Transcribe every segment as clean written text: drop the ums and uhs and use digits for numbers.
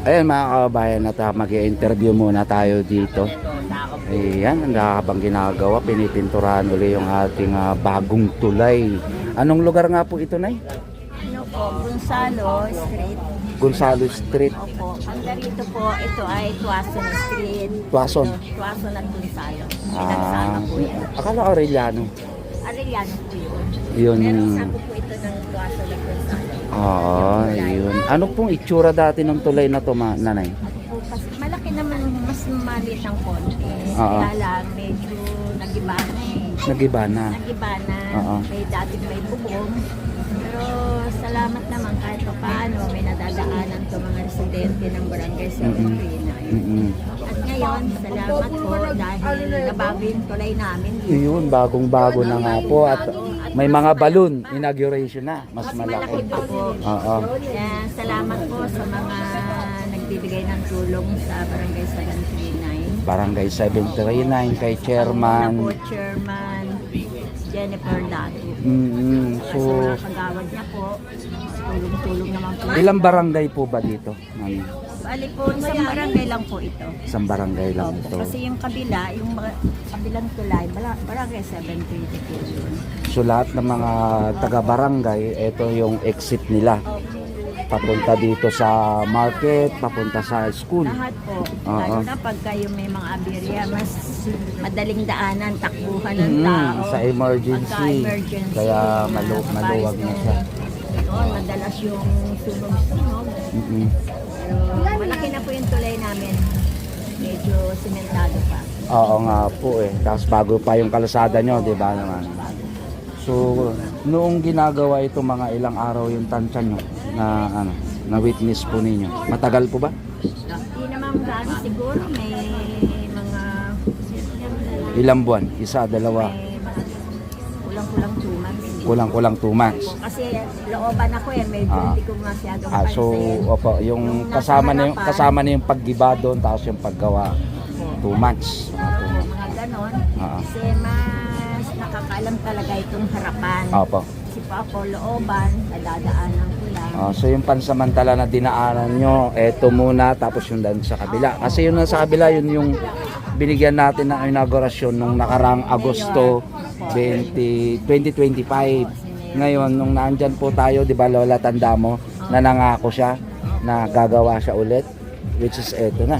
Ayan mga kababayan, at mag-i-interview muna tayo dito. Ayan, habang ginagawa, pinipinturahan ulit yung ating bagong tulay. Anong lugar nga po ito, Nay? Ano po, Gonzalo Street. Gonzalo Street. Opo, ang dito po, ito ay Tuason Street. Tuason? Tuason at Gonzalo. Pinagsama po yan. Akala Aureliano. Arellano po yun. Yun. Pero sabi po ito ng Tuason at Gonzalo. Oo, yun. Ano pong itsura dati ng tulay na to, Nanay? Malaki naman, mas maliit ang konti. Oo. Kaya lang, medyo nag-iba na eh. Nag-iba na. Nag-iba na. Oo. May dating may bubong. Pero salamat naman kahit pa paano may nadadaanan to mga residente ng barangay sa Marina. At ngayon, salamat po dahil nabago yung tulay namin. Yun, bagong-bago na nga po. At may mga balloon, inauguration na. Mas malaki. Malaki pa po. Oo. Kaya salamat po sa mga nagbibigay ng tulong sa barangay 739. Barangay 739 kay Una Chairman. po, Chairman Jennifer Dato. So, Sa mga kagawad niya po, tulong-tulong naman po. ilang barangay po ba dito? Bali po, isang barangay lang po ito. Isang barangay lang Opo, ito. kasi yung kabila, yung kabilang tulay, barangay 730 po yun. So, lahat ng mga taga-barangay, ito yung exit nila. Papunta dito sa market, papunta sa school. Lahat po, Oo. lalo na pagka yung may mga aberya, mas madaling daanan, takbuhan ng tao. Sa emergency. Pagka-emergency, Kaya maluwag na siya. Oo, madalas yung sunog-sunog. Pero malaki na po yung tulay namin. Medyo sementado pa. Oo nga po eh. Tapos bago pa yung kalsada nyo, di ba naman? So, noong ginagawa ito mga ilang araw yung tansya nyo na witness po ninyo. Matagal po ba? Hindi naman gano'n siguro. May mga Ilang buwan? Isa, dalawa? may mga kulang-kulang 2 months. Kulang-kulang 2 months. Kasi looban ako eh, medyo hindi ko masyadong So, pansin. opo, yung kasama na yung paggiba doon, tapos yung paggawa 2 months. Mga ganon. Kasi mas nakakaalam talaga itong harapan. Opo. Kasi po ako looban, nadadaanan ko lang. So yung pansamantala na dinaanan nyo, eto muna, tapos yung doon sa kabila. Kasi yung nasa kabila, yun yung binigyan natin ng inaugurasyon nung nakarang Agosto 2025. Ngayon, nung naandyan po tayo, di ba Lola, tanda mo, na nangako siya na gagawa siya ulit, which is eto na.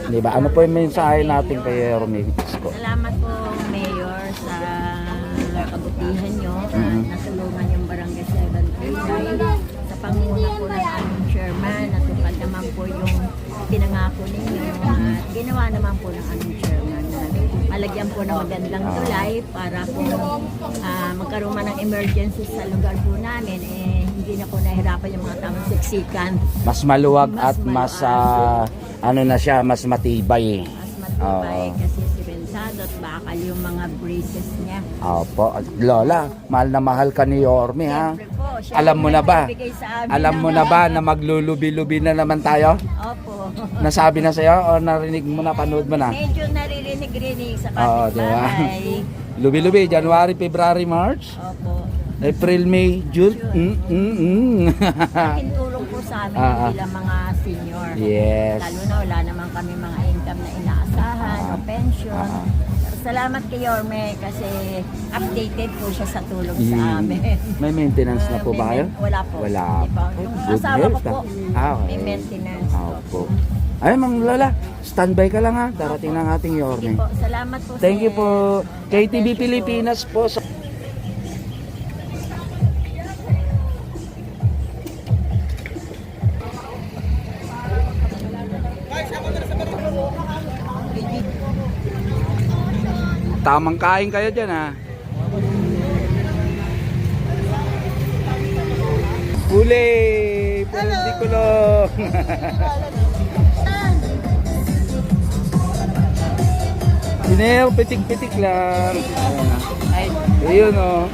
Di ba? Ano po yung mensahe natin kay Romeo Vitisco? Salamat po, Mayor, sa kabutihan nyo. Natulungan yung Barangay 739 sa panguna po ng aming chairman. Natupad naman po yung pinangako ninyo at ginawa naman po ng aming chairman na malagyan po ng magandang tulay para po magkaroon man ng emergency sa lugar po namin. Hindi na po nahirapan yung mga tamang siksikan. Mas maluwag at mas ano na siya, mas matibay. Mas matibay kasi simentado at bakal yung mga braces niya. Opo, Lola, mahal na mahal ka ni Yorme, ha? Siyempre po, siya Alam mo yung na ba? nagbibigay sa amin Alam mo ng- na ba na maglulubi-lubi na naman tayo? Opo. Nasabi na sa'yo o narinig mo na, panood mo na? Medyo naririnig-rinig sa Oo, diba? kapitbahay. Lubi-lubi, January, February, March, Opo. April, May, June. Laking tulong po sa amin bilang mga senior. Yes. Lalo na wala naman kami mga income na inaasahan o pension. Salamat kay Yorme kasi updated po siya sa tulong sa amin. May maintenance na po ba kayo? Wala po. Wala Hindi po. Yung Good asawa ko health, po, okay. may maintenance. Opo. Ay, Mang Lola, standby ka lang ha. Darating ng ating Sige Yorme. po, salamat po. Thank you sir. po. KTV Pilipinas po. Tamang kain kayo dyan ha. Uli! Perpendicular! Sineo, pitik-pitik lang. Ayun o.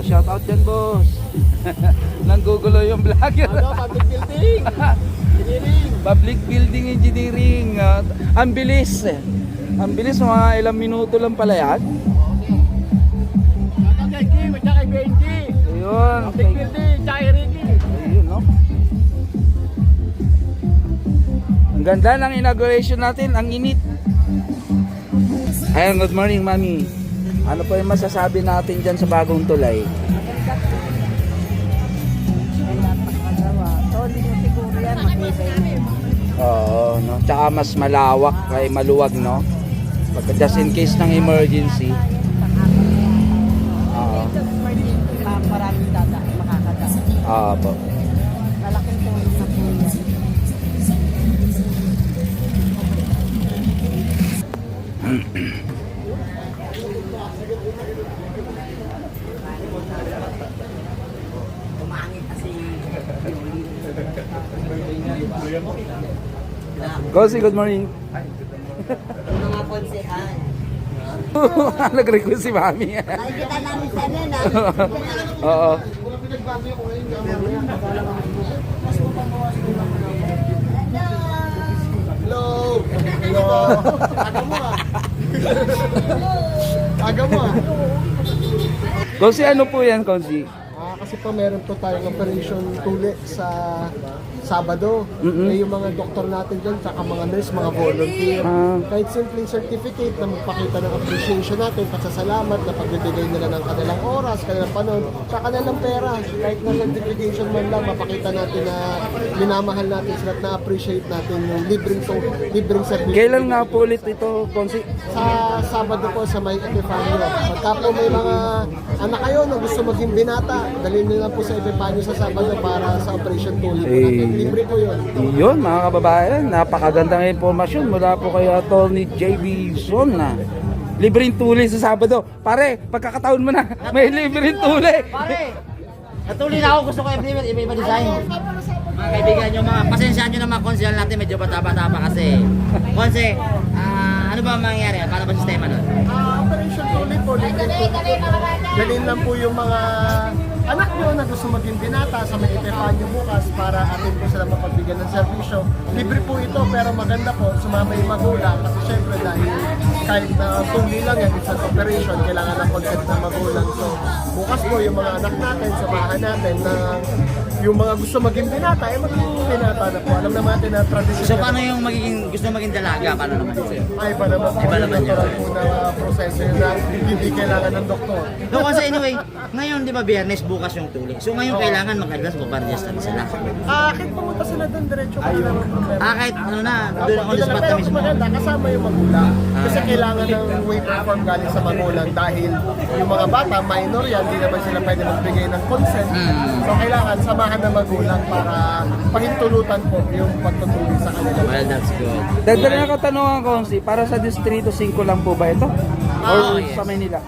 Shout out dyan, boss. Nanggugulo yung vlogger. Public building. Engineering. Public Building Engineering. Ang bilis eh. Ang bilis, mga ilang minuto lang pala yan. Ayun. Ayun, no? Ang ganda ng inauguration natin. Ang init. Ayun, good morning, Mami. Ano po yung masasabi natin dyan sa bagong tulay? Oo, no? Tsaka mas malawak kay maluwag, no? Pagka just in case ng emergency. Oo. Maraming dada, makakadaan. Oo po. Malaking tulong na po yan. Gosi, good morning. Mga konsehan. Nag-request si Mami. Nakikita namin sa ano na. Oo. Hello! Hello! Aga mo ah! Aga mo ah! Gosi, ano po yan, Konsi? Kasi po meron po tayong operation tuli sa Sabado. Mm-mm. Eh, yung mga doktor natin dyan, saka mga nurse, mga volunteer. Kahit simpleng certificate na magpakita ng appreciation natin, pasasalamat na pagbibigay nila ng kanilang oras, kanilang panon, sa kanilang pera. Kahit na certification man lang, mapakita natin na minamahal natin sila at na-appreciate natin yung libreng service. Kailan nga po ulit ito, Konsi? Sa Sabado po sa May Epifanio. Pagka po may mga anak kayo na gusto maging binata, dalhin nyo lang po sa Epifanio sa Sabado para sa Operation Tulip po natin. Libre po yun. Yun, mga kababayan, napakagandang informasyon mula po kay Atty. JB Son na libreng tuli sa Sabado. Pare, pagkakataon mo na, may libreng tuli. Pare, natuloy na ako. Gusto ko iba design. Mga kaibigan nyo, mga pasensyaan nyo na mga konsehal natin. Medyo bata-bata pa kasi. Konse, ano ba mangyayari? Paano ba sistema nun? Operation Tulip po, libre po. Dalhin lang po yung mga anak nyo na gusto maging binata sa May Epifanio bukas para atin po sila mapagbigyan ng serbisyo. Libre po ito pero maganda po sumama yung magulang kasi syempre dahil kahit na tuli lang yan, it's an operation, kailangan ng consent ng magulang. So bukas po yung mga anak natin, samahan natin na yung mga gusto maging binata, eh maging binata na po. Alam naman natin na tradisyon. So paano yung gusto maging dalaga? Paano naman sa'yo? Ay, iba naman po. Iba naman yun. Natural po na proseso yun na hindi kailangan ng doktor. So kasi anyway, ngayon di ba biyernes bukas yung tuli. So ngayon kailangan mag-advance magpa-adjust na sila. Kahit pumunta sila doon, diretso ko na ng problema. Kahit ano na, doon on the spot na Pero mismo. maganda, kasama yung magulang. Kasi kailangan ng waiver form galing sa magulang dahil yung mga bata, minor yan, hindi naman sila pwede magbigay ng consent. So kailangan samahan ng magulang para pahintulutan po yung pagtutuli sa kanila. Well, that's good. Dagdag na katanungan, Konsi, para sa Distrito 5 lang po ba ito? Or yes. sa Manila?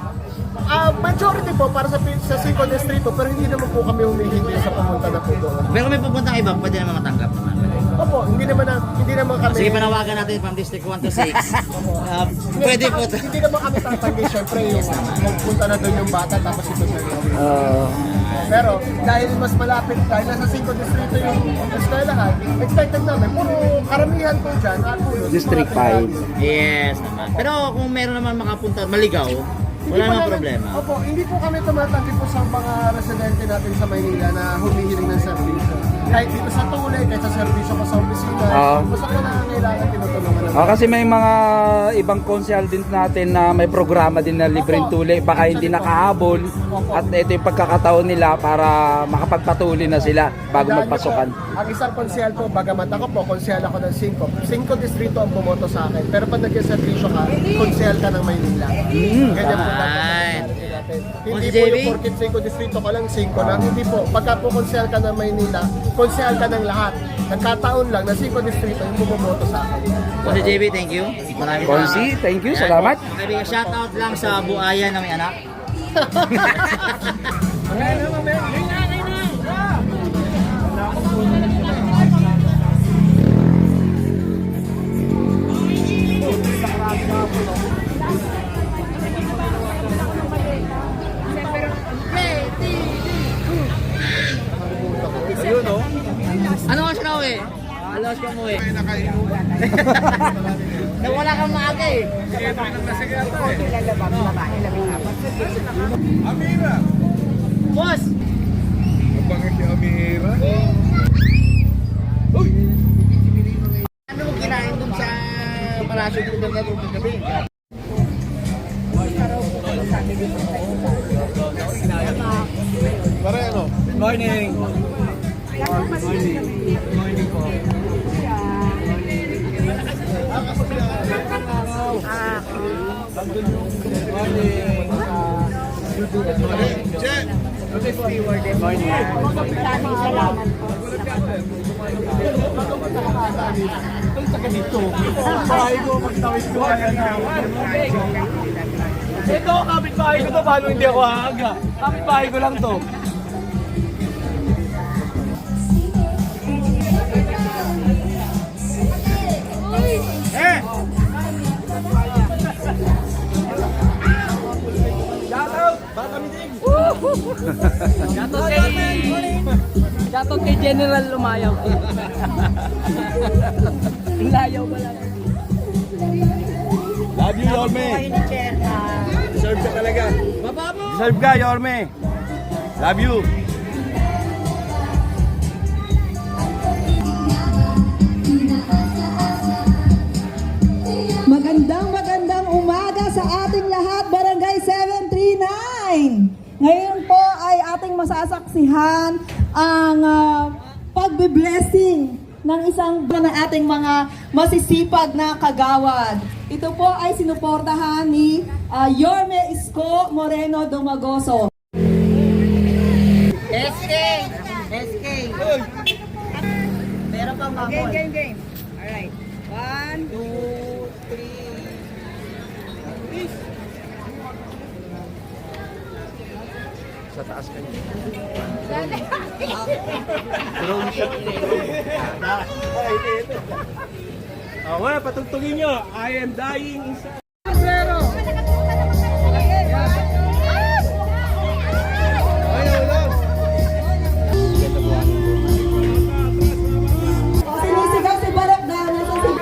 Majority po para sa 5 distrito pero hindi naman po kami humihingi sa pumunta na po doon. Pero kung may pupuntang iba, pwede naman matanggap naman. Opo, hindi naman kami. Sige, panawagan natin from District 1 to 6. Pwede po. Hindi naman kami tatanggi, syempre yung magpunta na doon yung bata tapos ito na yun. Pero dahil mas malapit, dahil nasa 5 distrito yung eskwelahan, expected namin, puro karamihan po dyan, District 5. Yes naman. Pero kung meron naman makapunta, maligaw, wala namang problema. Opo, hindi po kami tumatanggi po sa mga residente natin sa Maynila na humihiling ng serbisyo. Kahit dito sa Tulay, kahit sa serbisyo ko sa opisina, basta po nangangailangan tinutulungan namin. Kasi may mga ibang konsehal din natin na may programa din na libreng tuli. Baka hindi nakahabol at ito yung pagkakataon nila para makapagpatuloy na sila bago Dahil magpasukan. po, ang isang konsehal po, bagamat ako po, konsehal ako ng 5. 5 distrito ang bumoto sa akin. Pero pag nag-serbisyo ka, konsehal ka ng Maynila. Ganyan po dapat Right. natin. Kung Hindi si po JB? yung porkit 5 distrito ka lang, 5 lang. Hindi po. Pagka po konsehal ka ng Maynila, konsehal ka ng lahat. Nagkataon lang na 5 distrito yung bumoto sa akin. Konsi JB, thank you. Maraming Konsi, thank you. Salamat. Kaibigan, shout out lang sa buaya na may anak. Ano ka siya eh? Tapos ka mo eh. Nawala kang maaga eh. Amira! Boss! Bakit si Amira? Uy! Ano mo kinain dun sa Palasyo dito ng gabi? Pare ano? Good morning. Ito, kapitbahay ko to. Paano hindi ako aaga? Kapitbahay ko lang to. Shoutout kay General Lumayaw. Layaw ba lang? Love you, Yorme. Deserve ka talaga. Deserve ka, Yorme. Love you. Magandang umaga sa ating lahat, Barangay 739. Ngayon po ay ating masasaksihan ang pagbe-blessing ng isang ng ating mga masisipag na kagawad. Ito po ay sinuportahan ni Yorme Isko Moreno Domagoso. SK! SK! Meron pang babol. Game. Alright. 1, 2, 3. Sa taas ka niya. Okay, patugtugin nyo. I am dying inside. Sinisigaw si Barak na nasa si...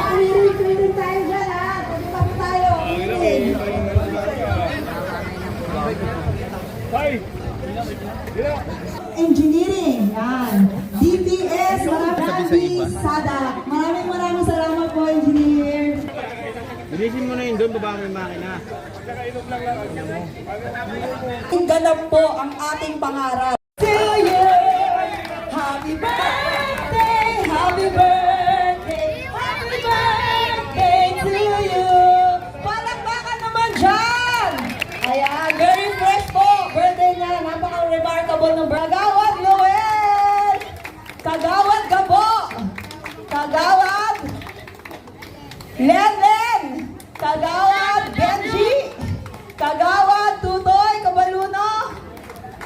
Umirin tayo dyan ha. Pwede pa tayo. Engineering, yan. DPS, Maraming Sada. Maraming salamat po, engineer. Bilisin mo na yun doon, baba mo yung makina. Ganap po ang ating pangarap. To you, happy birthday, happy birthday, happy birthday to you. Palakpakan naman dyan. Ayan, very fresh po. Birthday niya, napaka-remarkable ng Kagawad Noel, Kagawad Gabo, Kagawad Len, Kagawad Benji, Kagawad Tutoy Kabaluno,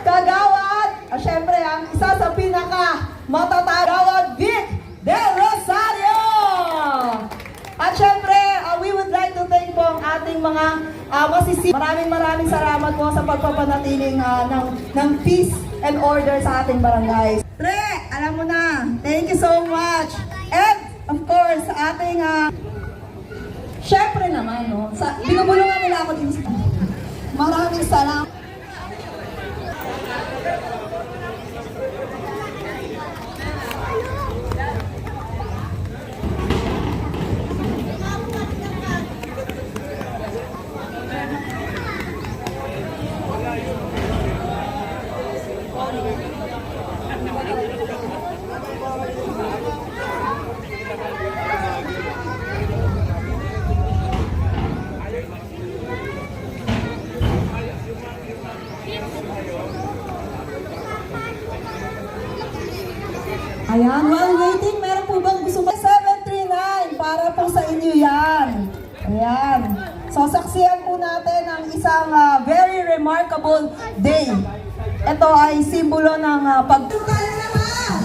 Kagawad, syempre ang isa sa pinaka matatagawad Vic Del Rosario. At syempre, we would like to thank po ang ating mga masisip. Maraming salamat po sa pagpapanatiling ng peace and order sa ating barangay. Tre, alam mo na, thank you so much. And of course, sa ating syempre naman, no, binubulungan nila ako din. Maraming salamat. Ayan, while waiting, meron po bang gusto mo? 739, para po sa inyo yan. Ayan. So, saksiyan po natin ang isang very remarkable day. Ito ay simbolo ng pagtukala naman!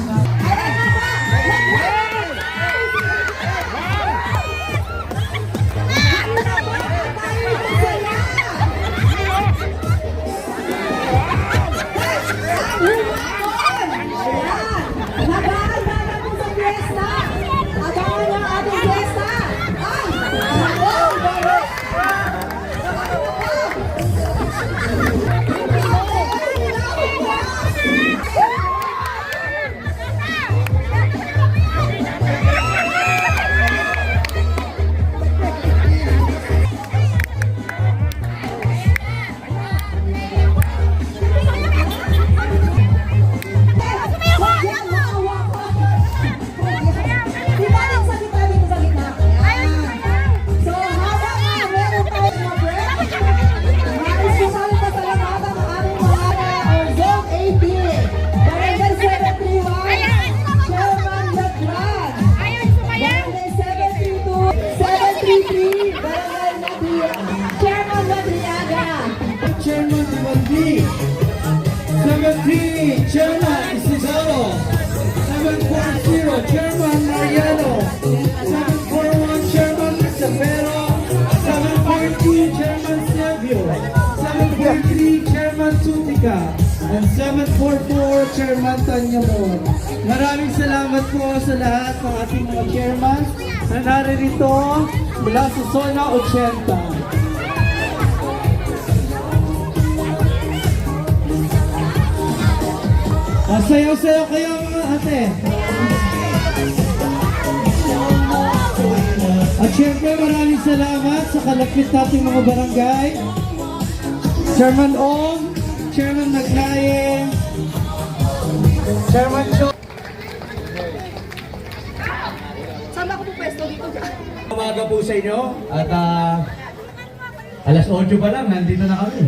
Chairman Isidoro. 740, Chairman Mariano. 741, Chairman Isabero. 742, Chairman Silvio. 743, Chairman Tutica. And 744, Chairman Tanya Moore. Maraming salamat po sa lahat ng ating mga chairman na naririto mula sa Zona 80. Sayaw-sayaw kayo mga ate. At syempre maraming salamat sa kalapit nating mga barangay. Chairman Ong, Chairman Naglaye, Chairman Jo. Saan ako po pwesto dito? Umaga po sa inyo at alas 8 pa lang, nandito na kami.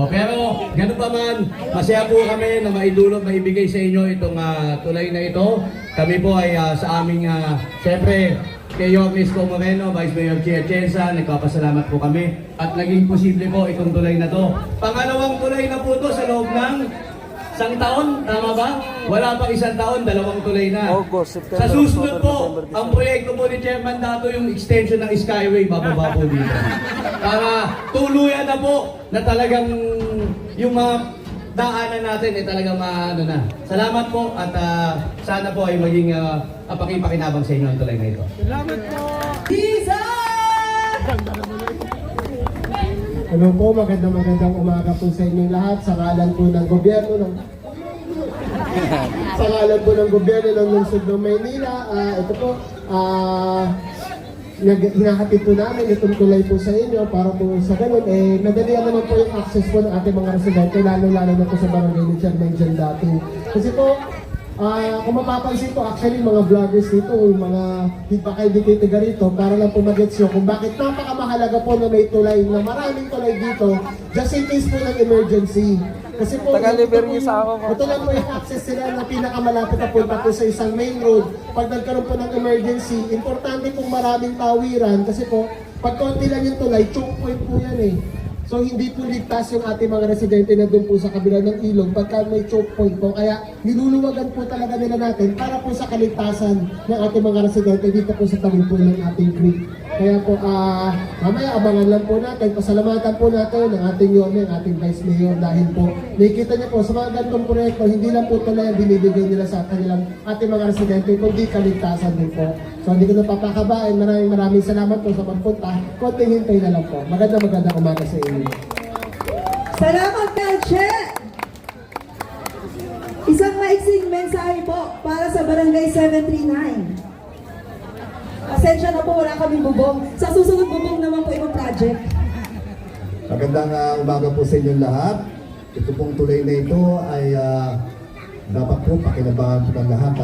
Pero ganun pa man, masaya po kami na maidulog, maibigay sa inyo itong tulay na ito. Kami po ay sa aming, siyempre, kay Yormes Moreno, Vice Mayor Chia Chensa, nagpapasalamat po kami. At naging posible po itong tulay na to. Pangalawang tulay na po to sa loob ng isang taon, tama ba? Wala pang isang taon, dalawang tulay na. August, September, Sa susunod October, po, November, ang proyekto po ni Chairman Dato yung extension ng Skyway, bababa po dito. Para tuluyan na po na talagang yung mga daanan natin ay talagang maano na. Salamat po at sana po ay maging pakipakinabang sa inyo ang tulay na ito. Ano po, magandang umaga po sa inyong lahat. Sa ngalan po ng gobyerno ng lungsod ng Maynila, ito po, hinahatid po namin itong tulay po sa inyo para po sa ganun, madalian naman po yung access po ng ating mga residente, lalo-lalo na po sa barangay ni Chairman Jan Dato. Kasi po, kung mapapansin po, actually mga vloggers dito, yung mga hindi rito, para lang po mag-gets nyo kung bakit napaka-mahalaga po na may tulay, na maraming tulay dito, just in case po ng emergency. Kasi po, ito lang po yung access sila na pinakamalapit na punta po sa isang main road. Pag nagkaroon po ng emergency, importante pong maraming tawiran kasi po, pag konti lang yung tulay, choke point po yan eh. So hindi po ligtas yung ating mga residente na doon po sa kabila ng ilog pagka may choke point po. Kaya niluluwagan po talaga nila natin para po sa kaligtasan ng ating mga residente dito po sa tabi po ng ating creek. Kaya po mamaya abangan lang po natin, pasalamatan po natin ng ating Yorme, ng ating Vice Mayor dahil po nakikita niyo po sa mga ganitong proyekto, hindi lang po tulay ang binibigay nila sa kanilang ating mga residente, kundi kaligtasan din po. So hindi ko na papakabain, maraming salamat po sa pagpunta. Konting hintay na lang po. Magandang umaga sa inyo. Salamat, Melche! Isang maiksing mensahe po para sa Barangay 739. Pasensya na po, wala kaming bubong. Sa susunod bubong naman po ibang project. Magandang umaga po sa inyong lahat. Ito pong tulay na ito ay dapat po pakinabangan po ng lahat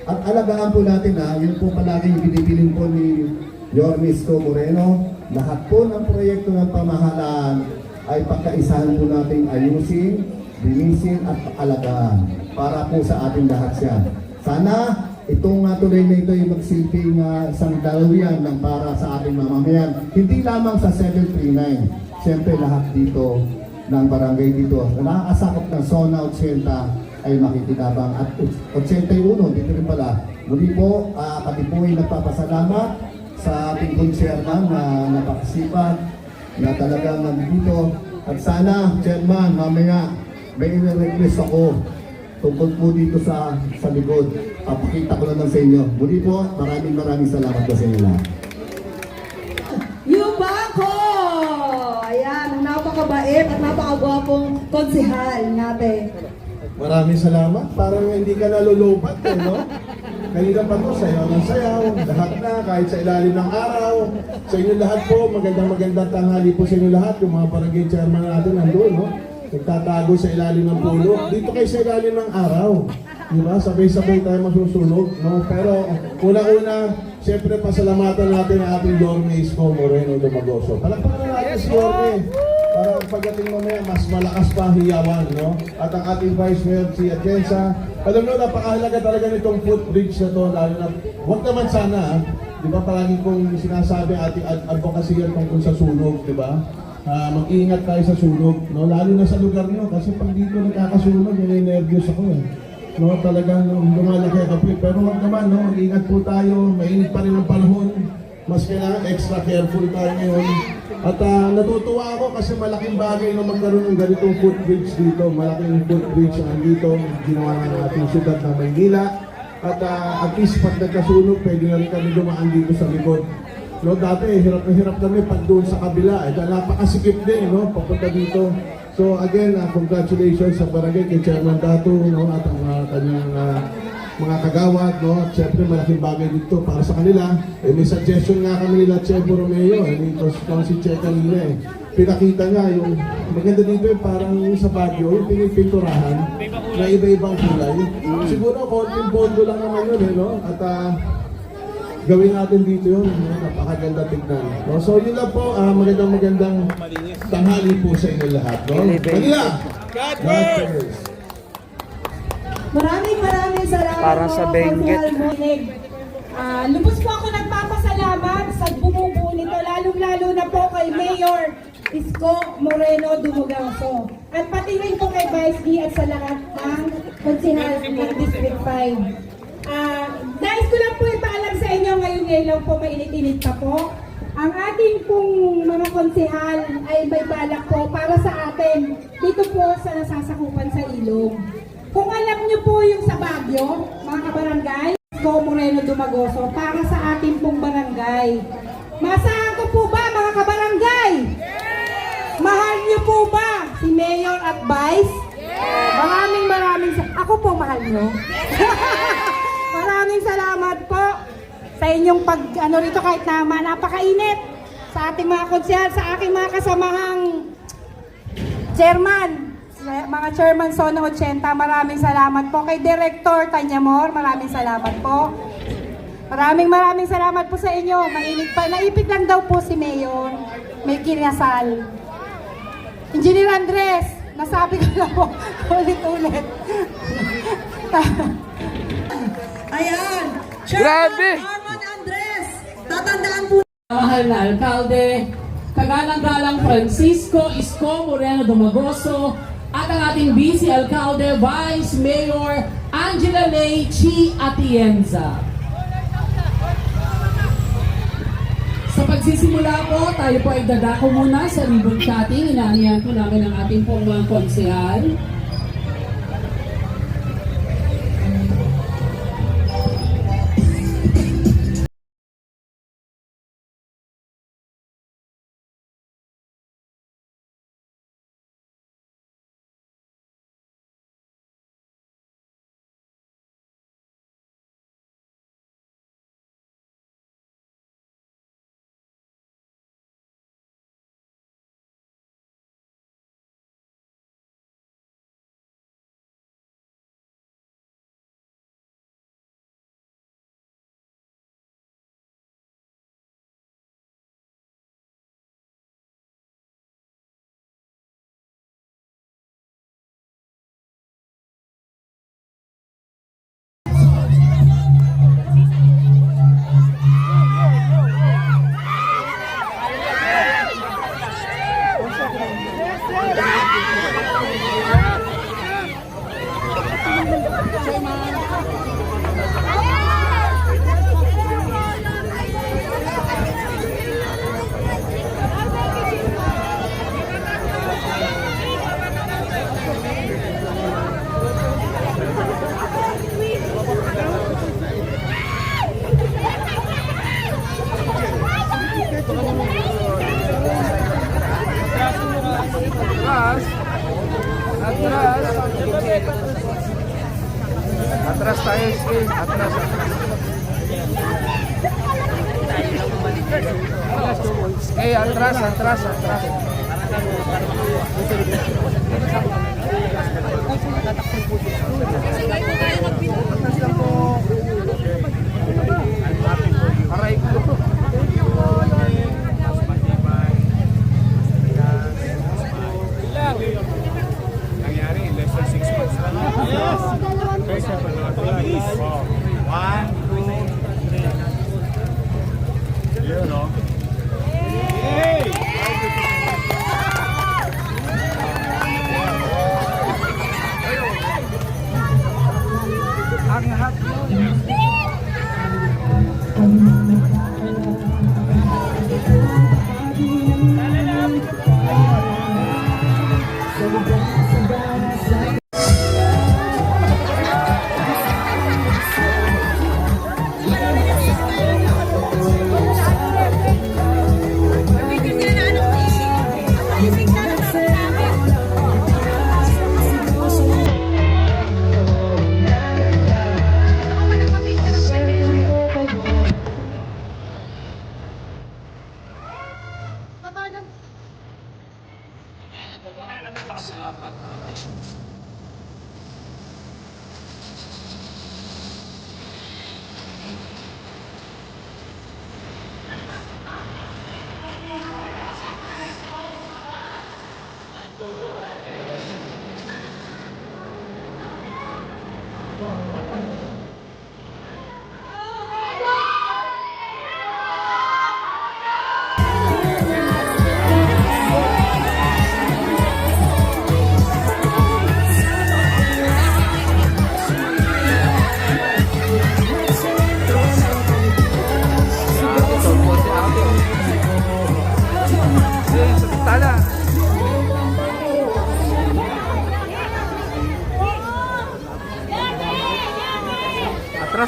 At alagaan po natin yun po palagi yung binibilin po ni Yormes Moreno. Lahat po ng proyekto ng pamahalaan ay pagkaisahan po natin ayusin, linisin at alagaan para po sa ating lahat siya. Sana itong tulay na ito ay magsilbing isang daluyan ng para sa ating mamamayan. Hindi lamang sa 739. Siyempre lahat dito ng barangay dito. Nakakasakop ng Zona 80 ay makikinabang. At 81, dito rin pala. Muli po, kami po ay nagpapasalamat sa ating chairman na napakasipag na talagang nandito. At sana, chairman, mamaya may request ako tungkol po dito sa likod. Papakita ko naman sa inyo. Muli po, maraming salamat po sa inyo lahat. Yubako! Ayan, ang napakabait at napakagwapong konsehal natin. Maraming salamat. Parang hindi ka nalulubat no? Kanina pa to, sayaw ng sayaw. Lahat na, kahit sa ilalim ng araw. Sa inyo lahat po, magandang tanghali po sa inyo lahat. Yung mga barangay chairman natin nandun, no? Nagtatago sa ilalim ng pulo. Dito kayo sa ilalim ng araw. Diba? Sabay-sabay tayo masusunog, no? Pero, una-una, siyempre pasalamatan natin ang ating Yormes Moreno Dumagoso. Palakpakan natin si Yorme. Para pagdating mamaya, mas malakas pa ang hiyawan, no? At ang ating Vice Mayor, si Atienza. Alam nyo, napakahalaga talaga nitong footbridge na to, lalo na, huwag naman sana, di ba, palagi kong sinasabi ating advocacy yan tungkol sa sunog, di ba? mag-iingat tayo sa sunog, no? Lalo na sa lugar nyo, kasi pag dito nagkakasunog, nire-nervous ako eh. No, talagang lumalaki ako. Pero wag naman, no? Mag-ingat po tayo, mainit pa rin ang panahon. Mas kailangan extra careful tayo ngayon. At natutuwa ako kasi malaking bagay na magkaroon ng ganitong footbridge dito. Malaking footbridge ang dito, ginawa ng ating syudad ng Maynila. At at least pag nagkasunog, pwede na rin kami dumaan dito sa likod. No, dati hirap na hirap kami pag doon sa kabila. Napakasikip din, no, papunta dito. So again, congratulations sa barangay kay Chairman Dato, no, at ang kanyang mga kagawad, no. At syempre malaking bagay dito para sa kanila. May suggestion nga kami nila Che Borromeo, nito si Che kanina eh. Pinakita nga yung maganda dito yung parang sa Baguio, yung pinipinturahan na iba-ibang kulay. Siguro konting pondo lang naman yun, eh, no. At gawin natin dito yun, napakaganda tignan. No? So yun lang po, magandang tanghali po sa inyo lahat. No? Manila! God first! Maraming salamat Parang sa Benguet. Lubos po ako nagpapasalamat sa bumubuo nito, lalong-lalo na po kay Mayor Isko Moreno Dumogaso. At pati rin po kay Vice D at sa lahat ng konsehal ng District 5. Nais ko lang po ipaalam sa inyo ngayon lang po, mainit-init pa po. Ang ating pong mga konsehal ay may balak po para sa atin dito po sa nasasakupan sa ilog. Kung alam niyo po yung sa Baguio, mga kabarangay, Isko Moreno Dumagoso, para sa ating pong barangay. Masahan ko po ba mga kabarangay? Mahal niyo po ba si Mayor at Vice? Maraming ako po mahal niyo. Maraming salamat po sa inyong rito kahit na napakainit sa ating mga konsehal, sa aking mga kasamahang chairman, mga chairman Zona 80, maraming salamat po. Kay Director Tanyamor, maraming salamat po. Maraming salamat po sa inyo. Mainit pa. Naipit lang daw po si Mayor. May kinasal. Engineer Andres, nasabi ko na po ulit-ulit. Ayan! Grabe! Arman Andres! Tatandaan po Mahal na Alkalde, kagalang-galang Francisco Isko Moreno Dumagoso at ang ating Vice Alkalde, Vice Mayor Angela Lay Chi Atienza. Sa pagsisimula po, tayo po ay dadako muna sa ribbon cutting. Inaanihan po namin ang ating pong mga konsehal. Atras tayo, atras. Atras. Aray ko. Nangyari in less than 6 months. Yes! Police! 1, 2, 3. Yun, no? Yay!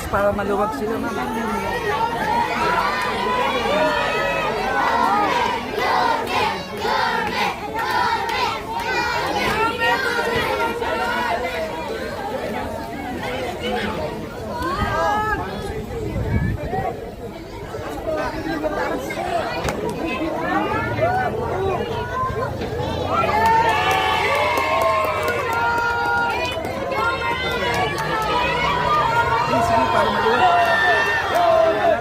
para maluwag sila, mama.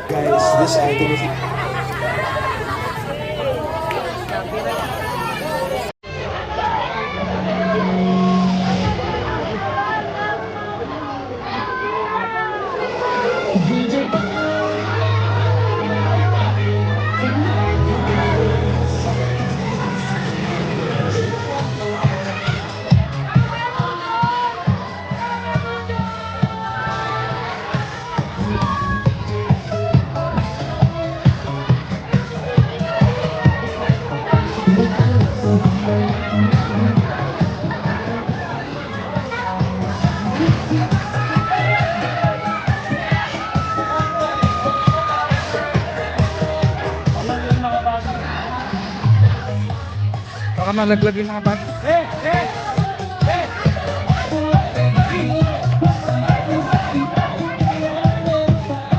Guys, this item is Baka malaglag yung mga bata.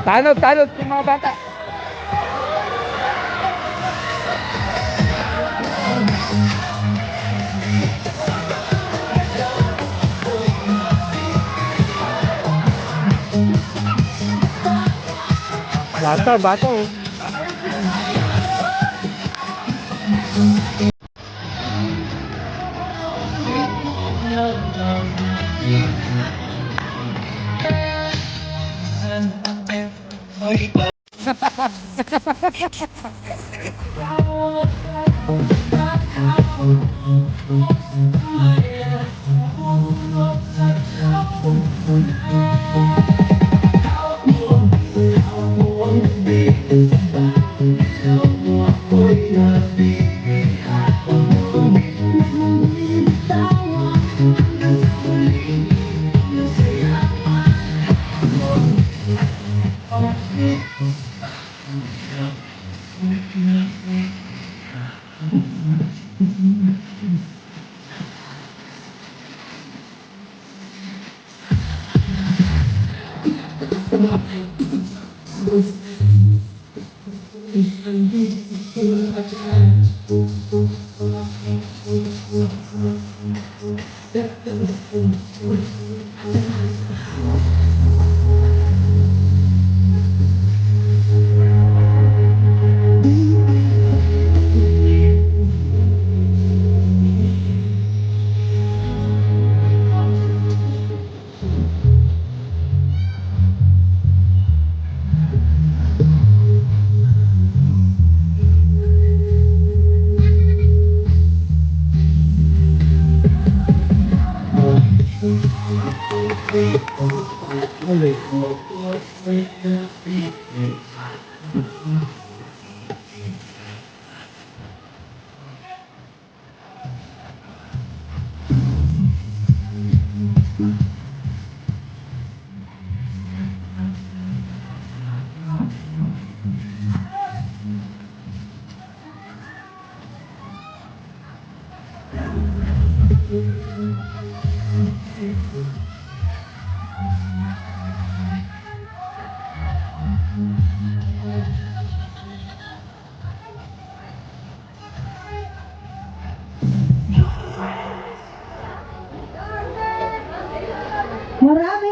Tanod yung mga bata. Bata oh.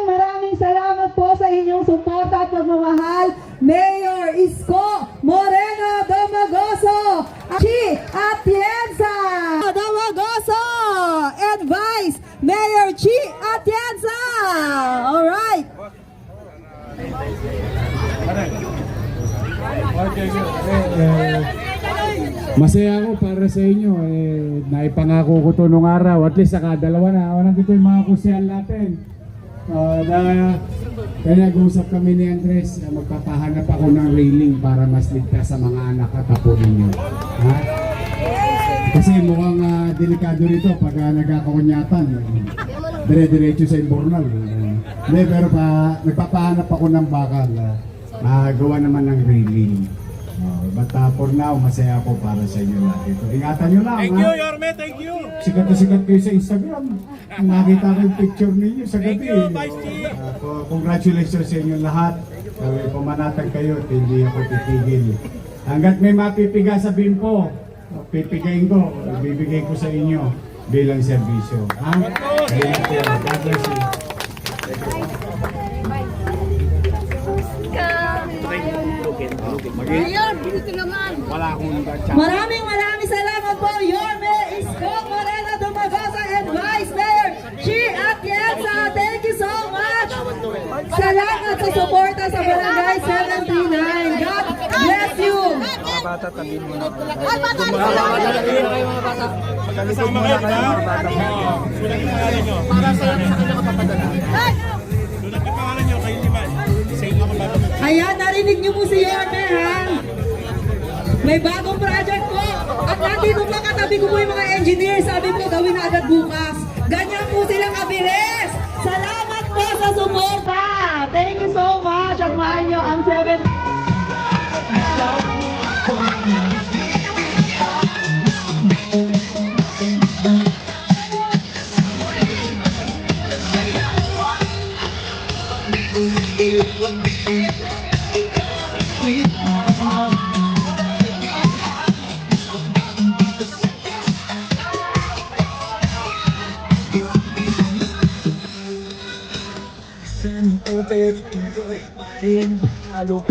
Maraming salamat po sa inyong suporta at pagmamahal, Mayor Isko Moreno Domagoso, Chi Atienza Domagoso, and Vice Mayor Chi Atienza. All right. masaya ako para sa inyo. Naipangako ko to nung araw. At least dalawa na. Nandito yung mga kusyal natin. Kaya nag-usap kami ni Andres. Magpapahanap ako ng railing para mas ligtas sa mga anak at apo ninyo. Ha? Kasi mukhang delikado rito pag nagkakakunyatan. Dire-diretso sa imbornal. Hindi, pero nagpapahanap ako ng bakal. Gawa naman ng railing. But for now, masaya ako para sa inyo lahat ito. Ingatan nyo lang. Thank you, Yorme. Thank you. Sikat na sikat kayo sa Instagram. Nakita ko yung picture ninyo sa gabi. Thank you, Vice Chief. Congratulations sa inyo lahat. Pumanatag kayo at hindi ako titigil. Hanggat may mapipiga sa bimpo, pipigayin ko, bibigay ko sa inyo bilang serbisyo. Ha? Ayun po. God bless you. Maraming salamat po, Yorme Isko Moreno Dumagoso and Vice Mayor Chi Atienza. Thank you so much. Salamat sa suporta sa Barangay 739. God bless you. Mga bata, tabihin mo na. Kasama kayo, di ba? Sulat yung pangalan nyo. Para sa kanya kapapadala. Sulat yung pangalan nyo, kayo ni Man. Same ako ba? Ayan, narinig niyo po si Yorme, ha? May bagong project po. At nandito pa katabi ko po yung mga engineers. Sabi po, gawin na agad bukas. Ganyan po silang kabilis. Salamat po sa suporta. Thank you so much. At mahal nyo ang 7. Send over to the in, I look,